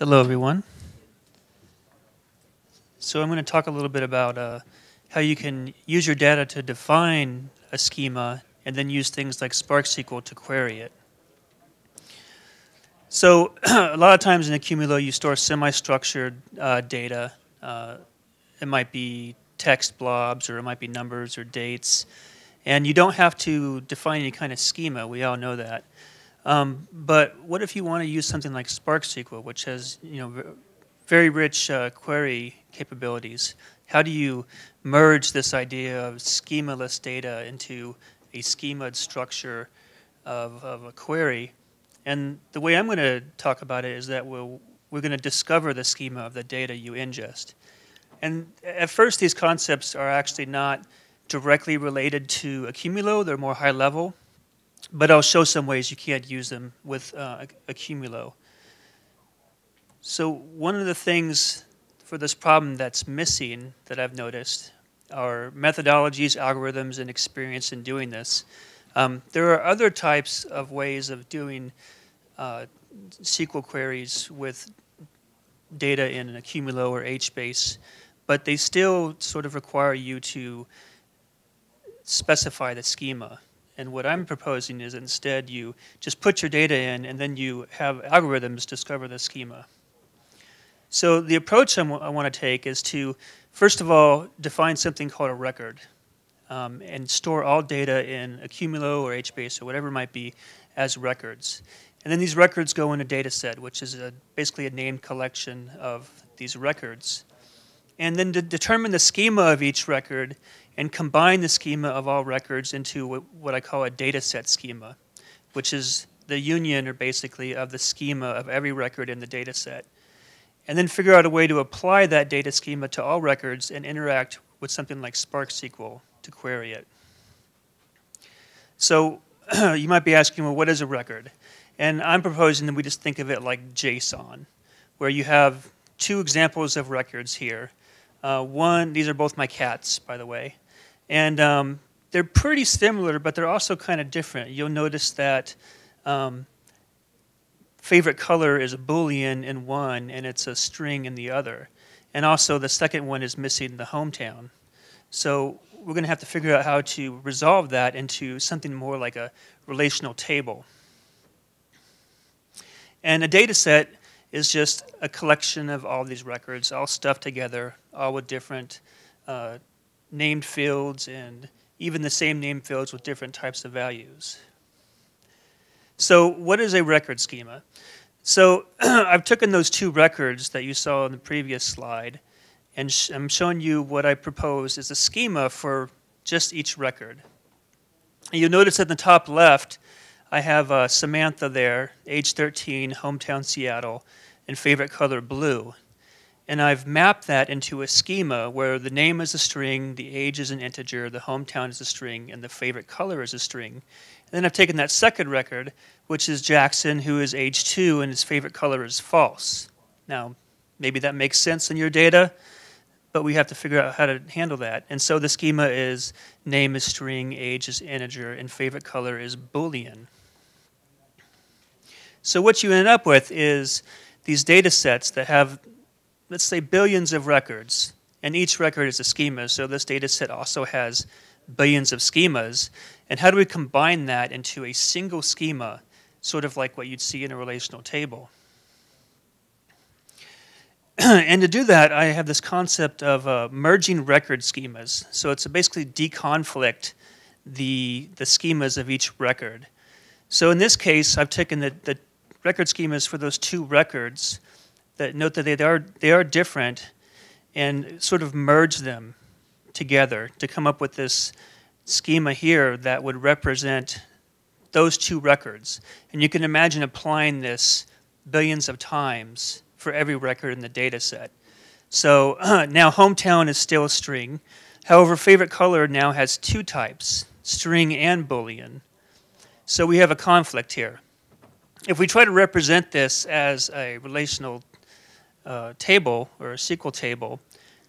Hello, everyone. So I'm going to talk a little bit about how you can use your data to define a schema and then use things like Spark SQL to query it. So a lot of times in Accumulo, you store semi-structured data. It might be text blobs, or it might be numbers or dates. And you don't have to define any kind of schema. We all know that. But what if you want to use something like Spark SQL, which has very rich query capabilities? How do you merge this idea of schemaless data into a schemaed structure of a query? And the way I'm going to talk about it is that we're going to discover the schema of the data you ingest. And at first, these concepts are actually not directly related to Accumulo. They're more high level. But I'll show some ways you can't use them with Accumulo. So one of the things for this problem that's missing that I've noticed are methodologies, algorithms, and experience in doing this. There are other types of ways of doing SQL queries with data in an Accumulo or HBase, but they still sort of require you to specify the schema. And what I'm proposing is instead you just put your data in and then you have algorithms discover the schema. So the approach I want to take is to, first of all, define something called a record and store all data in Accumulo or HBase or whatever it might be as records. And then these records go in a data set, which is basically a named collection of these records. And then to determine the schema of each record and combine the schema of all records into what I call a data set schema, which is the union, or basically, of the schema of every record in the data set. And then figure out a way to apply that data schema to all records and interact with something like Spark SQL to query it. So you might be asking, well, what is a record? And I'm proposing that we just think of it like JSON, where you have two examples of records here. These are both my cats, by the way. And they're pretty similar, but they're also kind of different. You'll notice that favorite color is a boolean in one, and it's a string in the other. And also the second one is missing the hometown. So we're going to have to figure out how to resolve that into something more like a relational table. And a data set is just a collection of all these records, all stuffed together, all with different named fields and even the same named fields with different types of values. So what is a record schema? So I've taken those two records that you saw in the previous slide, and I'm showing you what I propose is a schema for just each record. And you'll notice at the top left, I have Samantha there, age 13, hometown Seattle, and favorite color blue. And I've mapped that into a schema where the name is a string, the age is an integer, the hometown is a string, and the favorite color is a string. And then I've taken that second record, which is Jackson, who is age 2, and his favorite color is false. Now, maybe that makes sense in your data, but we have to figure out how to handle that. And so the schema is name is string, age is integer, and favorite color is boolean. So what you end up with is these data sets that have, let's say, billions of records, and each record is a schema, so this data set also has billions of schemas. And how do we combine that into a single schema, sort of like what you'd see in a relational table? And to do that, I have this concept of merging record schemas. So it's basically deconflict the schemas of each record. So in this case, I've taken the record schemas for those two records, that note that they are different, and sort of merge them together to come up with this schema here that would represent those two records. And you can imagine applying this billions of times for every record in the data set. So now hometown is still a string. However, favorite color now has two types, string and boolean. So we have a conflict here. If we try to represent this as a relational table or a SQL table,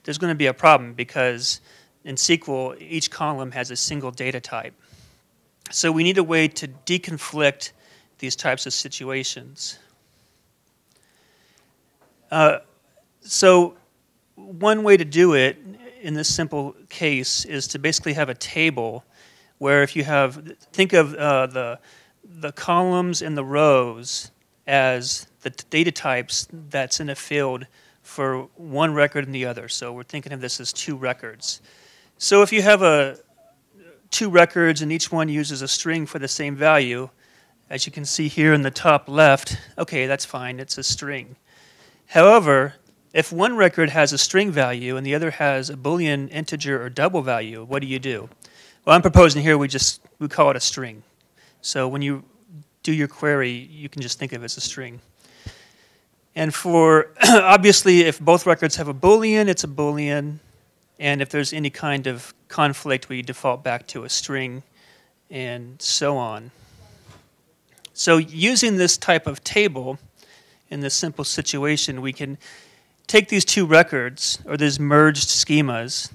there's going to be a problem because in SQL, each column has a single data type. So we need a way to deconflict these types of situations. So one way to do it in this simple case is to basically have a table where if you have, think of the columns and the rows as the data types that's in a field for one record and the other. So we're thinking of this as two records. So if you have two records and each one uses a string for the same value, as you can see here in the top left, okay, that's fine, it's a string. However, if one record has a string value and the other has a boolean, integer, or double value, what do? Well, I'm proposing here we call it a string. So when you do your query, you can just think of it as a string. And for, obviously, if both records have a boolean, it's a boolean. And if there's any kind of conflict, we default back to a string, and so on. So using this type of table in this simple situation, we can take these two records, or these merged schemas,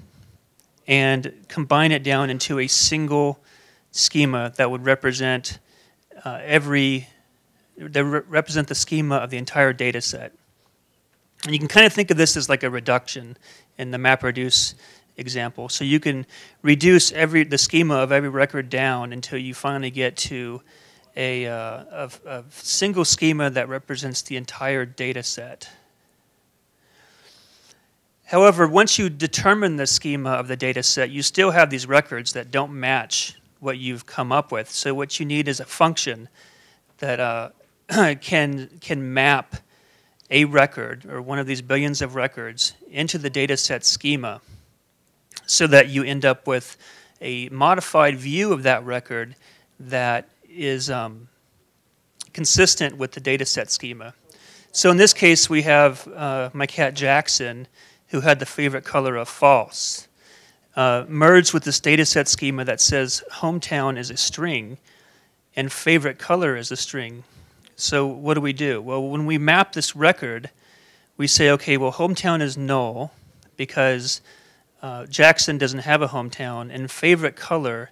and combine it down into a single schema that would represent represent the schema of the entire data set. And you can kind of think of this as like a reduction in the MapReduce example. So you can reduce the schema of every record down until you finally get to a single schema that represents the entire data set. However, once you determine the schema of the data set, you still have these records that don't match what you've come up with. So what you need is a function that can map a record, or one of these billions of records, into the data set schema so that you end up with a modified view of that record that is consistent with the data set schema. So in this case, we have my cat Jackson, who had the favorite color of false, merged with this data set schema that says hometown is a string and favorite color is a string. So what do? Well, when we map this record, we say, okay, well, hometown is null because Jackson doesn't have a hometown, and favorite color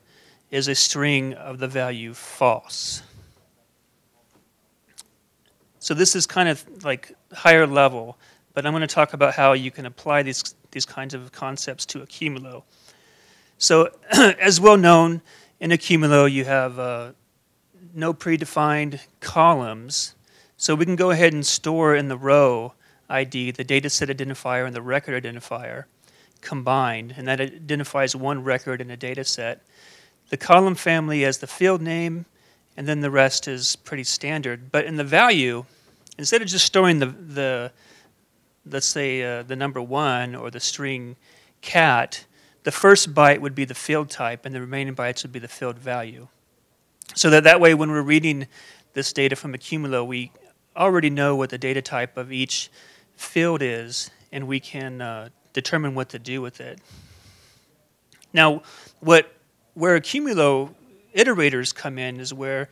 is a string of the value false. So this is kind of like higher level, but I'm going to talk about how you can apply these kinds of concepts to Accumulo. So as well known, in Accumulo you have no predefined columns. So we can go ahead and store in the row ID the data set identifier and the record identifier combined, and that identifies one record in a data set. The column family as the field name, and then the rest is pretty standard. But in the value, instead of just storing let's say the number 1 or the string cat, the first byte would be the field type and the remaining bytes would be the field value. So that way when we're reading this data from Accumulo, we already know what the data type of each field is, and we can determine what to do with it. Now, where Accumulo iterators come in is where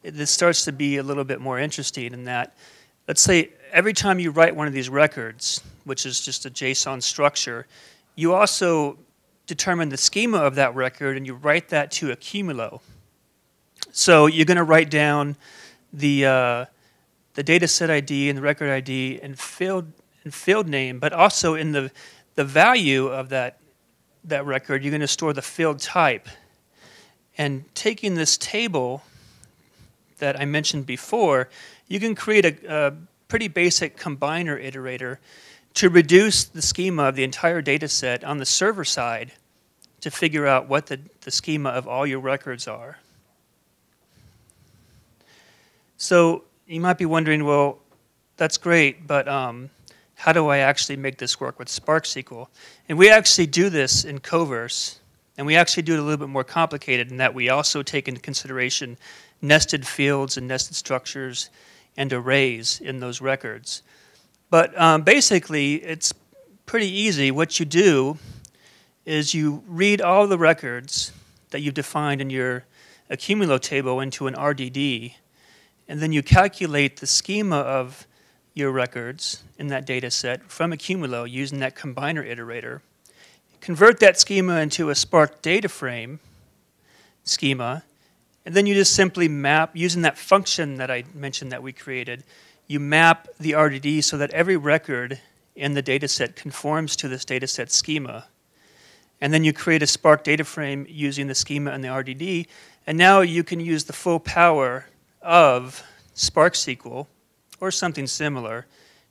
this starts to be a little bit more interesting in that, let's say every time you write one of these records, which is just a JSON structure, you also determine the schema of that record and you write that to Accumulo. So you're going to write down the data set ID and the record ID and field name, but also in the value of that record, you're going to store the field type. And taking this table that I mentioned before, you can create a pretty basic combiner iterator to reduce the schema of the entire data set on the server side to figure out what the schema of all your records are. So you might be wondering, well, that's great, but how do I actually make this work with Spark SQL? And we actually do this in Coverse, and we actually do it a little bit more complicated in that we also take into consideration nested fields and nested structures and arrays in those records. But basically, it's pretty easy. What you do is you read all the records that you've defined in your Accumulo table into an RDD, and then you calculate the schema of your records in that data set from Accumulo using that combiner iterator. Convert that schema into a Spark data frame schema, and then you just simply map, using that function that I mentioned that we created, you map the RDD so that every record in the data set conforms to this data set schema. And then you create a Spark data frame using the schema and the RDD, and now you can use the full power of Spark SQL or something similar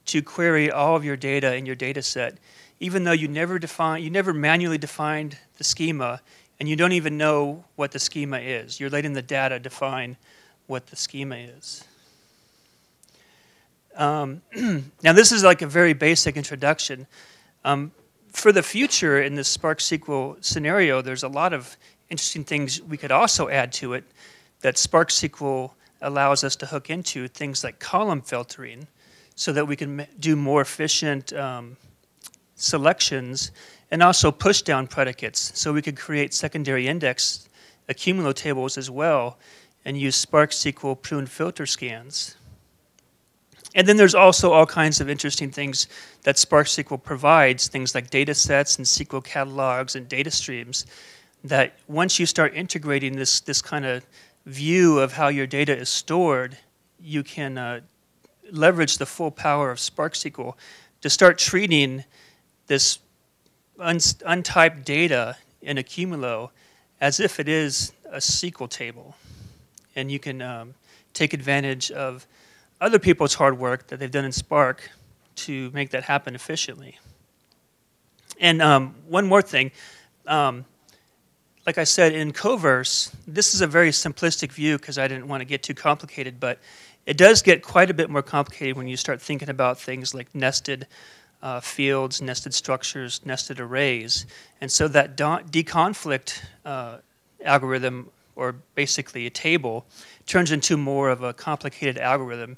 to query all of your data in your data set, even though you never manually defined the schema, and you don't even know what the schema is. You're letting the data define what the schema is. Now this is like a very basic introduction. For the future in this Spark SQL scenario, there's a lot of interesting things we could also add to it that Spark SQL allows us to hook into, things like column filtering, so that we can do more efficient selections, and also push down predicates, so we could create secondary index Accumulo tables as well, and use Spark SQL prune filter scans. And then there's also all kinds of interesting things that Spark SQL provides, things like data sets and SQL catalogs and data streams, that once you start integrating this kind of view of how your data is stored, you can leverage the full power of Spark SQL to start treating this untyped data in Accumulo as if it is a SQL table. And you can take advantage of other people's hard work that they've done in Spark to make that happen efficiently. And one more thing, like I said, in Coverse, this is a very simplistic view because I didn't want to get too complicated, but it does get quite a bit more complicated when you start thinking about things like nested fields, nested structures, nested arrays. And so that deconflict algorithm, or basically a table, turns into more of a complicated algorithm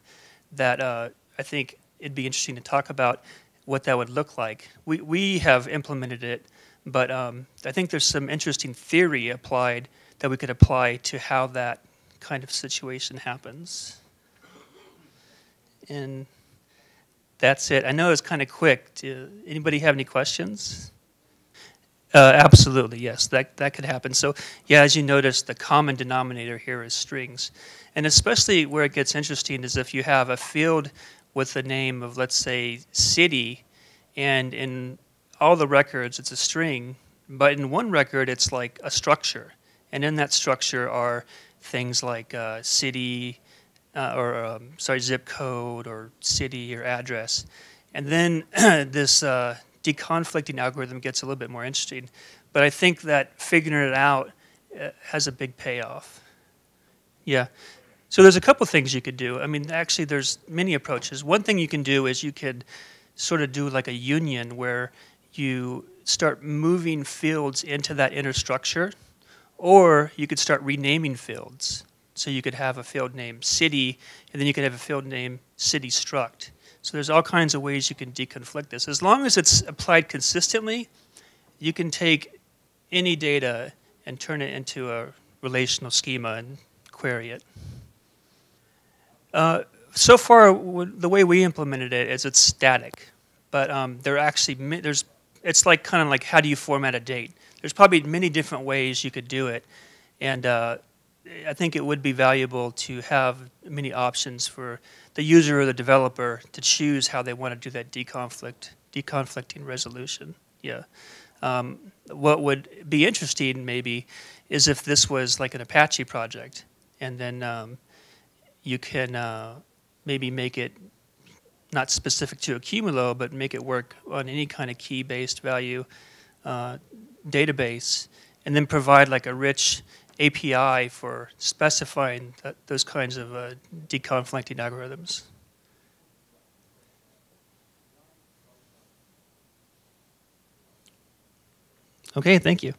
that I think it'd be interesting to talk about what that would look like. We have implemented it, but I think there's some interesting theory applied that we could apply to how that kind of situation happens. And that's it. I know it's kind of quick. Anybody have any questions? Absolutely, yes, that could happen. So yeah, as you notice, the common denominator here is strings. And especially where it gets interesting is if you have a field with the name of, let's say, city, and in all the records it's a string, but in one record it's like a structure. And in that structure are things like city, zip code, or city, or address. And then this deconflicting algorithm gets a little bit more interesting. But I think that figuring it out has a big payoff. Yeah. So there's a couple things you could do. I mean, actually, there's many approaches. One thing you can do is you could sort of do like a union where you start moving fields into that inner structure, or you could start renaming fields. So you could have a field named city, and then you could have a field named city struct. So there's all kinds of ways you can deconflict this. As long as it's applied consistently, you can take any data and turn it into a relational schema and query it. So far, the way we implemented it is it's static, but it's like kind of like how do you format a date? There's probably many different ways you could do it, and I think it would be valuable to have many options for the user or the developer to choose how they want to do that deconflicting resolution. Yeah. What would be interesting maybe is if this was like an Apache project, and then you can maybe make it not specific to Accumulo, but make it work on any kind of key-based value database, and then provide like a rich API for specifying those kinds of deconflicting algorithms. Okay, thank you.